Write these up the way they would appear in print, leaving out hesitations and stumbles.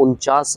49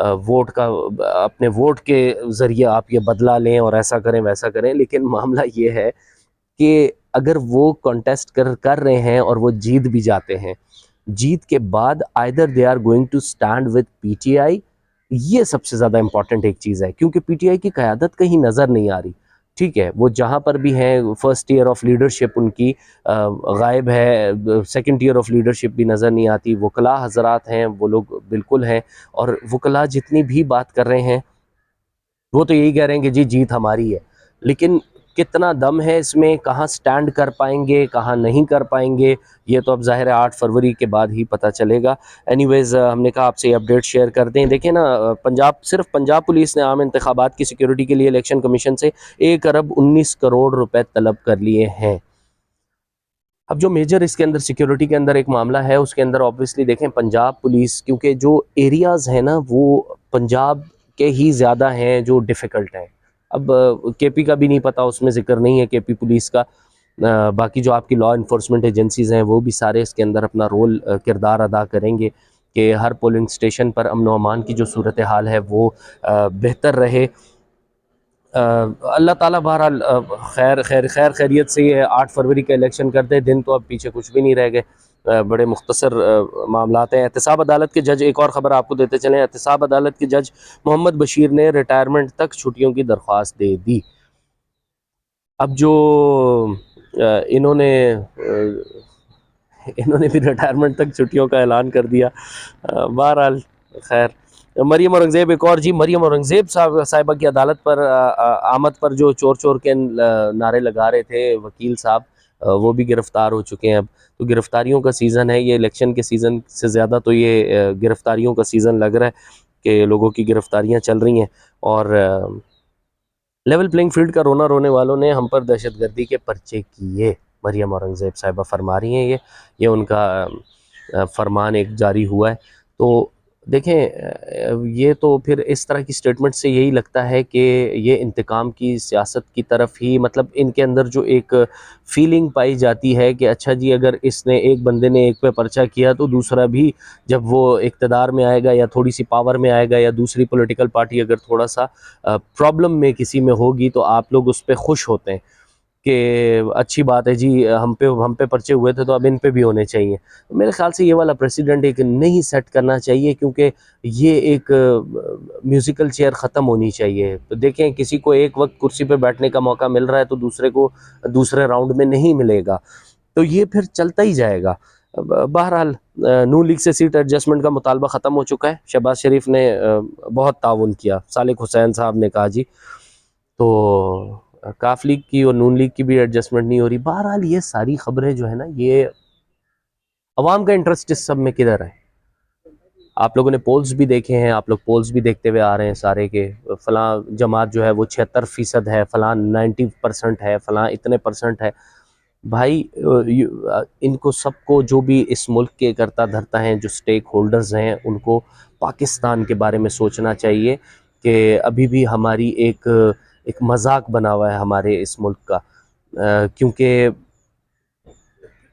vote کا اپنے vote کے ذریعے آپ یہ بدلہ لیں اور ایسا کریں ویسا کریں، لیکن معاملہ یہ ہے کہ اگر وہ کانٹیسٹ کر رہے ہیں اور وہ جیت بھی جاتے ہیں، جیت کے بعد either they are going to stand with PTI. یہ سب سے زیادہ امپورٹنٹ ایک چیز ہے، کیونکہ پی ٹی آئی کی قیادت کہیں نظر نہیں آ رہی، ٹھیک ہے، وہ جہاں پر بھی ہیں فرسٹ ایئر آف لیڈرشپ ان کی غائب ہے، سیکنڈ ایئر آف لیڈرشپ بھی نظر نہیں آتی، وکلاء حضرات ہیں وہ لوگ بالکل ہیں، اور وکلاء جتنی بھی بات کر رہے ہیں وہ تو یہی کہہ رہے ہیں کہ جی جیت ہماری ہے، لیکن کتنا دم ہے اس میں، کہاں سٹینڈ کر پائیں گے کہاں نہیں کر پائیں گے، یہ تو اب ظاہر ہے 8 فروری کے بعد ہی پتہ چلے گا۔ اینی ویز ہم نے کہا آپ سے یہ اپڈیٹ شیئر کر دیں۔ دیکھیں نا، صرف پنجاب پولیس نے عام انتخابات کی سیکیورٹی کے لیے الیکشن کمیشن سے 1 ارب 19 کروڑ روپے طلب کر لیے ہیں۔ اب جو میجر اس کے اندر سیکیورٹی کے اندر ایک معاملہ ہے، اس کے اندر آبویسلی دیکھیں پنجاب پولیس، کیونکہ جو ایریاز ہیں نا وہ پنجاب کے ہی زیادہ ہیں جو ڈیفیکلٹ ہیں۔ اب کے پی کا بھی نہیں پتا، اس میں ذکر نہیں ہے کے پی پولیس کا، باقی جو آپ کی لا انفورسمنٹ ایجنسیز ہیں وہ بھی سارے اس کے اندر اپنا رول کردار ادا کریں گے کہ ہر پولنگ سٹیشن پر امن و امان کی جو صورتحال ہے وہ بہتر رہے۔ اللہ تعالیٰ بہرحال خیریت سے یہ 8 فروری کا الیکشن کرتے، دن تو اب پیچھے کچھ بھی نہیں رہ گئے، بڑے مختصر معاملات ہیں۔ احتساب عدالت کے جج، ایک اور خبر آپ کو دیتے چلیں، احتساب عدالت کے جج محمد بشیر نے ریٹائرمنٹ تک چھٹیوں کی درخواست دے دی۔ اب جو انہوں نے بھی ریٹائرمنٹ تک چھٹیوں کا اعلان کر دیا، بہرحال خیر۔ مریم اورنگزیب، ایک اور جی، مریم اورنگزیب صاحبہ کی عدالت پر آمد پر جو چور چور کے نعرے لگا رہے تھے وکیل صاحب، وہ بھی گرفتار ہو چکے ہیں۔ اب تو گرفتاریوں کا سیزن ہے، یہ الیکشن کے سیزن سے زیادہ تو یہ گرفتاریوں کا سیزن لگ رہا ہے کہ لوگوں کی گرفتاریاں چل رہی ہیں، اور لیول پلینگ فیلڈ کا رونے والوں نے ہم پر دہشت گردی کے پرچے کیے، مریم اورنگزیب صاحبہ فرما رہی ہیں، یہ ان کا فرمان ایک جاری ہوا ہے۔ تو دیکھیں یہ تو پھر اس طرح کی سٹیٹمنٹ سے یہی لگتا ہے کہ یہ انتقام کی سیاست کی طرف ہی، مطلب ان کے اندر جو ایک فیلنگ پائی جاتی ہے کہ اچھا جی اگر اس نے ایک بندے نے ایک پہ پرچہ کیا تو دوسرا بھی جب وہ اقتدار میں آئے گا یا تھوڑی سی پاور میں آئے گا یا دوسری پولیٹیکل پارٹی اگر تھوڑا سا پرابلم میں کسی میں ہوگی تو آپ لوگ اس پہ خوش ہوتے ہیں کہ اچھی بات ہے جی، ہم پہ پرچے ہوئے تھے تو اب ان پہ بھی ہونے چاہیے۔ میرے خیال سے یہ والا پریسیڈنٹ ایک نہیں سیٹ کرنا چاہیے، کیونکہ یہ ایک میوزیکل چیئر ختم ہونی چاہیے۔ دیکھیں کسی کو ایک وقت کرسی پہ بیٹھنے کا موقع مل رہا ہے تو دوسرے کو دوسرے راؤنڈ میں نہیں ملے گا، تو یہ پھر چلتا ہی جائے گا۔ بہرحال نون لیگ سے سیٹ ایڈجسٹمنٹ کا مطالبہ ختم ہو چکا ہے، شہباز شریف نے بہت تعاون کیا، صالح حسین صاحب نے کہا جی، تو کاف لیگ کی اور نون لیگ کی بھی ایڈجسٹمنٹ نہیں ہو رہی۔ بہرحال یہ ساری خبریں جو ہے نا، یہ عوام کا انٹرسٹ اس سب میں کدھر ہے؟ آپ لوگوں نے پولز بھی دیکھے ہیں، آپ لوگ پولز بھی دیکھتے ہوئے آ رہے ہیں سارے، کہ فلاں جماعت جو ہے وہ 76% ہے، فلاں 90% ہے، فلاں اتنے % ہے۔ بھائی ان کو سب کو، جو بھی اس ملک کے کرتا دھرتا ہیں، جو سٹیک ہولڈرز ہیں، ان کو پاکستان کے بارے میں سوچنا چاہیے کہ ابھی بھی ہماری ایک مذاق بنا ہوا ہے ہمارے اس ملک کا، کیونکہ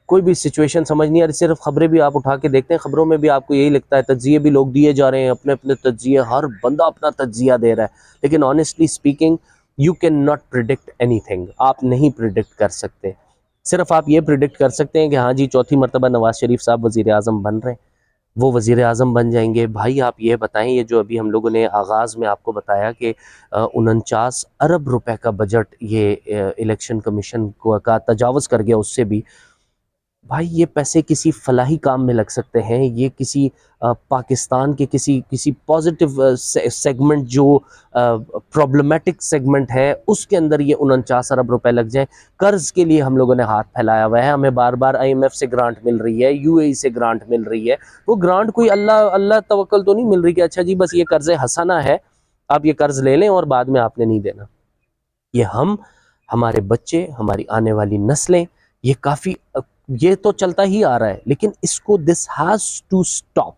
کوئی بھی سچویشن سمجھ نہیں آ رہی۔ صرف خبریں بھی آپ اٹھا کے دیکھتے ہیں، خبروں میں بھی آپ کو یہی لگتا ہے، تجزیے بھی لوگ دیے جا رہے ہیں، اپنے اپنے تجزیے، ہر بندہ اپنا تجزیہ دے رہا ہے، لیکن honestly speaking you can not predict any thing, آپ نہیں پریڈکٹ کر سکتے۔ صرف آپ یہ پریڈکٹ کر سکتے ہیں کہ ہاں جی 4تھی مرتبہ نواز شریف صاحب وزیر اعظم بن رہے ہیں، وہ وزیر اعظم بن جائیں گے۔ بھائی آپ یہ بتائیں، یہ جو ابھی ہم لوگوں نے آغاز میں آپ کو بتایا کہ 49 ارب روپے کا بجٹ یہ الیکشن کمیشن کا تجاوز کر گیا، اس سے بھی، بھائی یہ پیسے کسی فلاحی کام میں لگ سکتے ہیں، یہ کسی پاکستان کے کسی پازیٹیو سیگمنٹ جو پرابلمٹک سیگمنٹ ہے اس کے اندر یہ 49 ارب روپے لگ جائیں۔ قرض کے لیے ہم لوگوں نے ہاتھ پھیلایا ہوا ہے، ہمیں بار بار IMF سے گرانٹ مل رہی ہے، UAE سے گرانٹ مل رہی ہے، وہ گرانٹ کوئی اللہ توکل تو نہیں مل رہی کہ اچھا جی بس یہ قرض حسنہ ہے، آپ یہ قرض لے لیں اور بعد میں آپ نے نہیں دینا۔ یہ ہمارے بچے، ہماری آنے والی نسلیں، یہ کافی، یہ تو چلتا ہی آ رہا ہے، لیکن اس کو دس ہیز ٹو سٹاپ،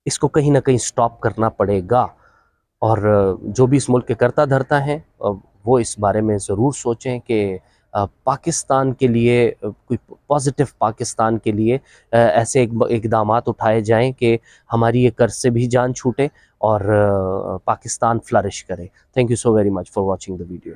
اس کو کہیں نہ کہیں سٹاپ کرنا پڑے گا، اور جو بھی اس ملک کے کرتا دھرتا ہیں وہ اس بارے میں ضرور سوچیں کہ پاکستان کے لیے کوئی پازیٹیو پاکستان کے لیے ایسے اقدامات اٹھائے جائیں کہ ہماری یہ قرض سے بھی جان چھوٹے اور پاکستان فلرش کرے. Thank you so very much for watching the video.